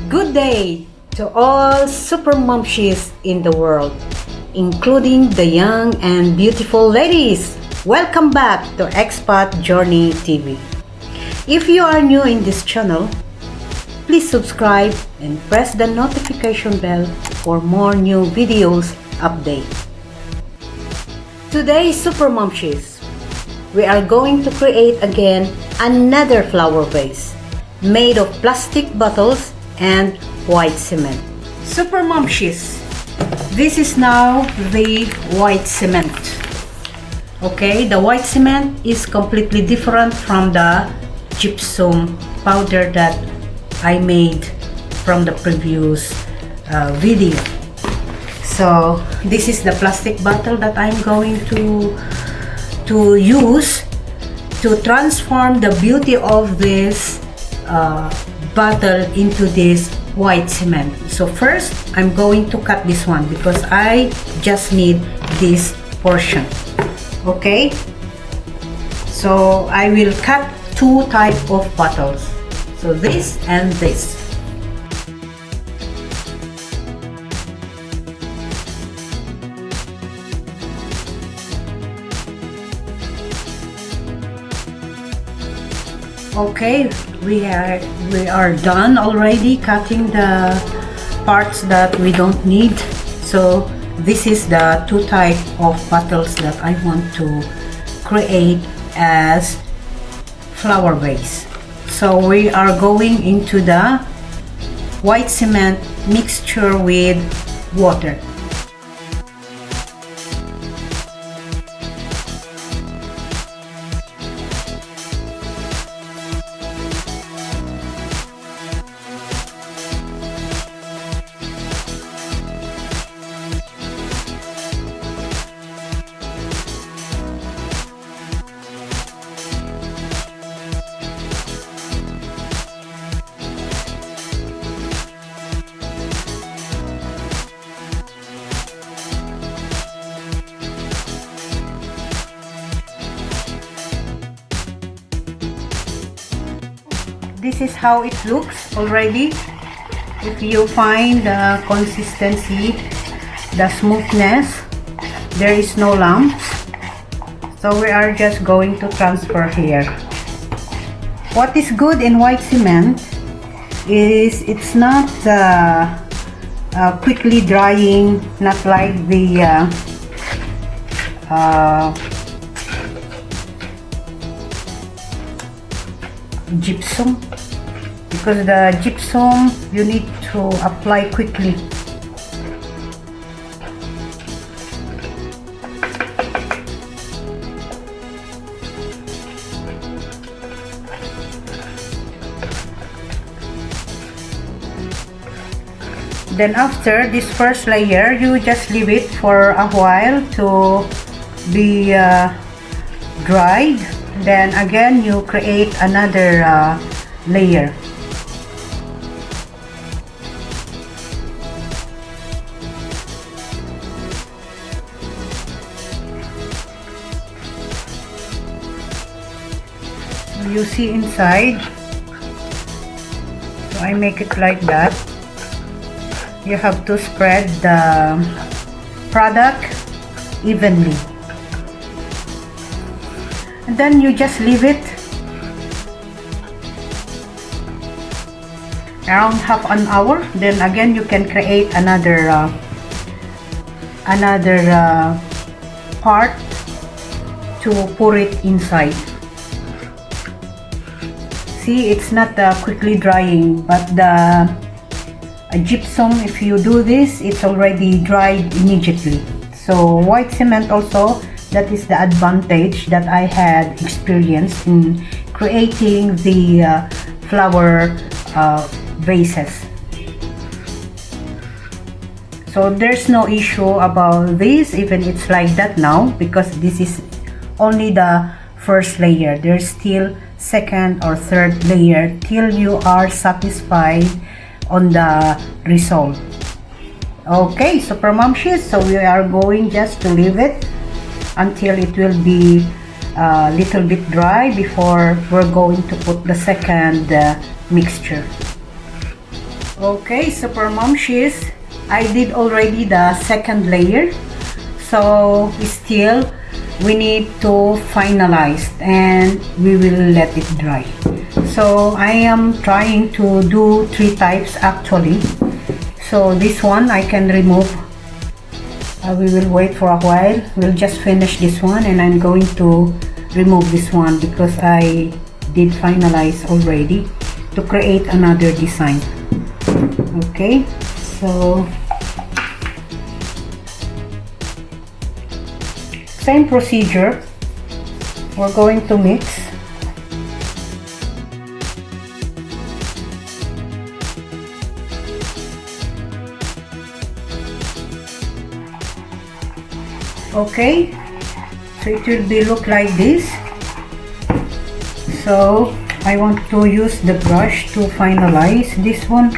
Good day to all super momshies in the world, including the young and beautiful ladies. Welcome back to Expat Journey TV. If you are new in this channel, please subscribe and press the notification bell for more new videos update. Today, super momshies, we are going to create again another flower vase made of plastic bottles and white cement. Super momshies, this is now the white cement. Okay, the white cement is completely different from the gypsum powder that I made from the previous video. So this is the plastic bottle that I'm going to use to transform the beauty of this bottle into this white cement. So first I'm going to cut this one because I just need this portion. Okay, so I will cut two types of bottles, so this and this. Okay, we are done already cutting the parts that we don't need. So this is the two type of bottles that I want to create as flower vase. So we are going into the white cement mixture with water. This is how it looks already. If you find the consistency, the smoothness, there is no lumps. So we are just going to transfer here. What is good in white cement is it's not quickly drying, not like the gypsum, because the gypsum you need to apply quickly. Then after this first layer, you just leave it for a while to be dried. Then again you create another layer. You see inside, so I make it like that. You have to spread the product evenly. And then you just leave it around half an hour. Then again you can create another part to pour it inside. See, it's not quickly drying, but the gypsum, if you do this, it's already dried immediately. So white cement also, that is the advantage that I had experienced in creating the flower vases. So there's no issue about this, even it's like that now, because this is only the first layer. There's still second or third layer till you are satisfied on the result. Okay, super momshies, so we are going just to leave it until it will be a little bit dry before we're going to put the second mixture. Okay, Super Momshies, I did already the second layer, so still we need to finalize and we will let it dry. So I am trying to do 3 types actually. So this one I can remove. We will wait for a while. We'll just finish this one and I'm going to remove this one because I did finalize already to create another design. Okay, so same procedure. We're going to mix. Okay, so it will be look like this. So I want to use the brush to finalize this one.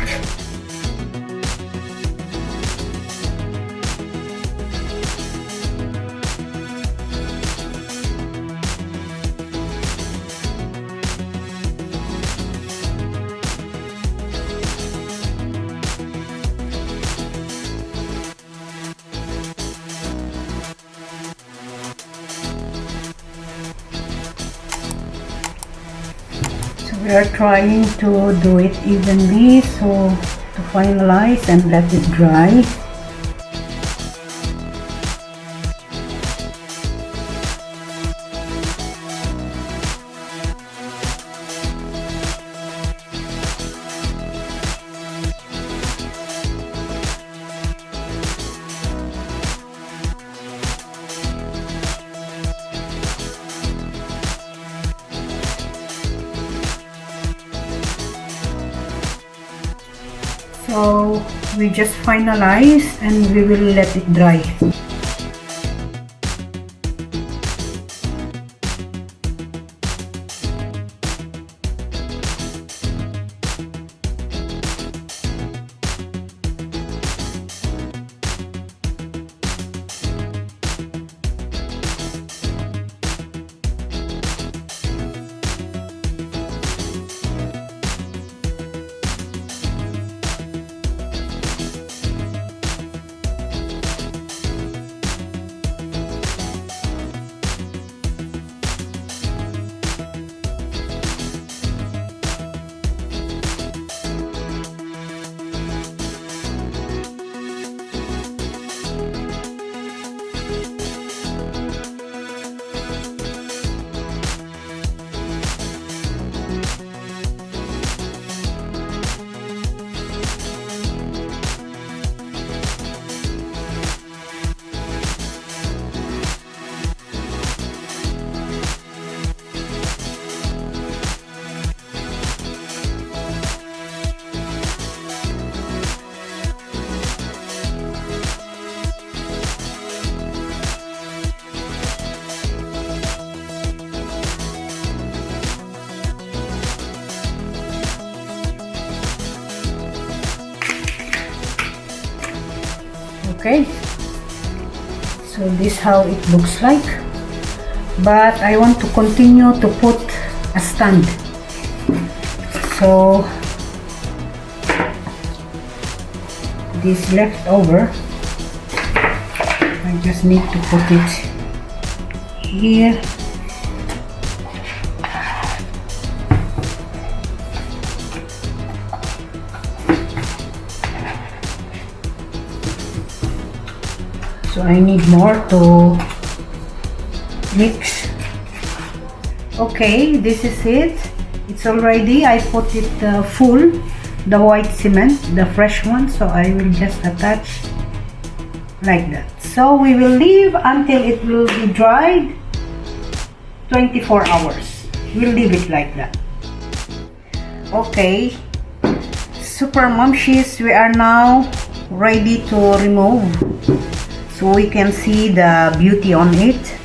We are trying to do it evenly, so to finalize and let it dry. So we just finalize and we will let it dry. Okay, so this how it looks like, but I want to continue to put a stand. So this leftover I just need to put it here. So I need more to mix. Okay, this is it. It's already, I put it full, the white cement, the fresh one. So I will just attach like that. So we will leave until it will be dried 24 hours. We'll leave it like that. Okay, Super Momshies, we are now ready to remove. So we can see the beauty on it.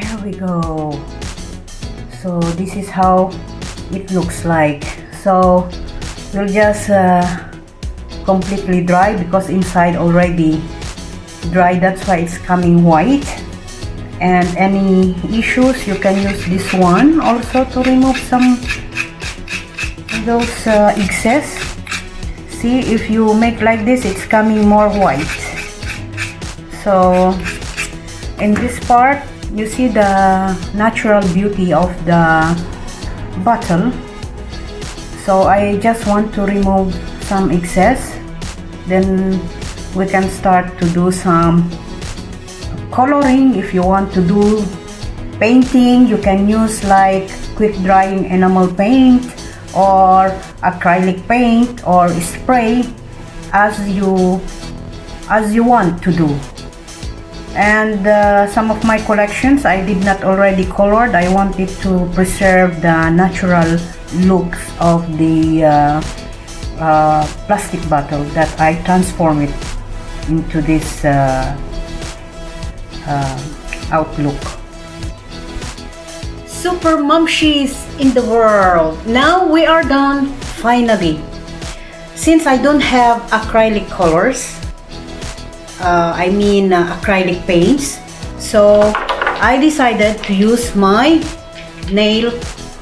There we go. So this is how it looks like. So we'll just completely dry because inside already dry, that's why it's coming white. And any issues, you can use this one also to remove some of those excess. See, if you make like this, it's coming more white. So in this part, you see the natural beauty of the bottle. So I just want to remove some excess, then we can start to do some coloring. If you want to do painting, you can use like quick drying enamel paint or acrylic paint or spray as you want to do. And some of my collections I did not already colored. I wanted to preserve the natural looks of the plastic bottle that I transform it into this outlook. Super Momshies in the world! Now we are done finally. Since I don't have acrylic colors, acrylic paints, so I decided to use my nail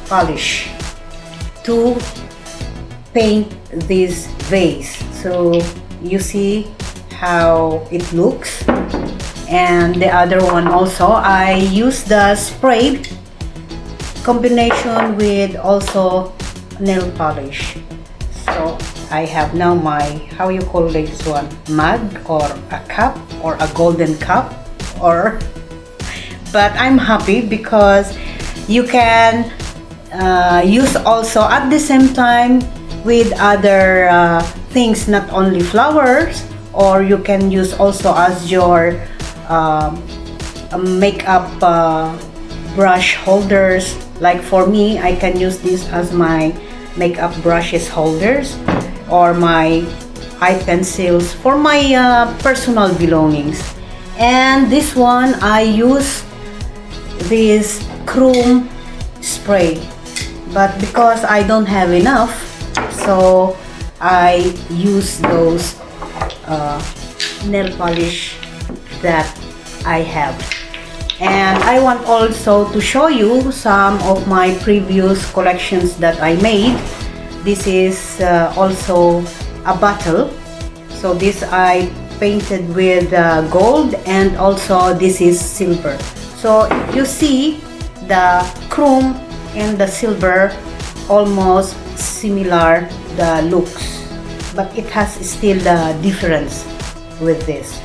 polish to paint this vase. So you see how it looks. And the other one also, I use the spray combination with also nail polish. So I have now my, how you call this one, mug or a cup or a golden cup, or but I'm happy because you can use also at the same time with other things, not only flowers, or you can use also as your makeup brush holders. Like for me, I can use this as my makeup brushes holders, or my eye pencils for my personal belongings. And this one, I use this chrome spray, but because I don't have enough, so I use those nail polish that I have. And I want also to show you some of my previous collections that I made. This is also a bottle. So this I painted with gold, and also this is silver. So if you see, the chrome and the silver almost similar the looks, but it has still the difference with this.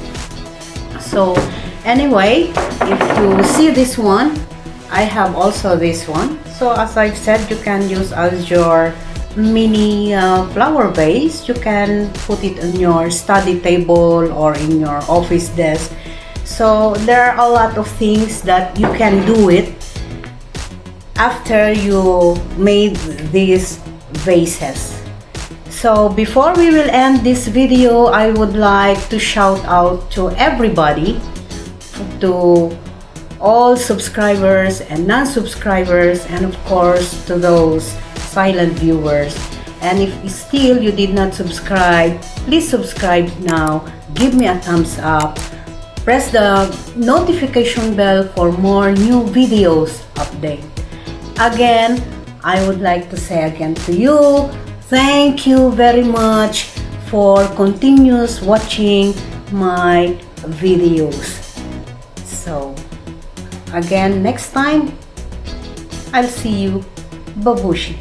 So anyway, if you see this one, I have also this one. So as I've said, you can use as your mini flower vase. You can put it on your study table or in your office desk. So there are a lot of things that you can do it after you made these vases. So before we will end this video, I would like to shout out to everybody, to all subscribers and non-subscribers, and of course to those silent viewers. And if still you did not subscribe, please subscribe now, give me a thumbs up, press the notification bell for more new videos update. Again, I would like to say again to you, thank you very much for continuous watching my videos. So again, next time, I'll see you. Babushi.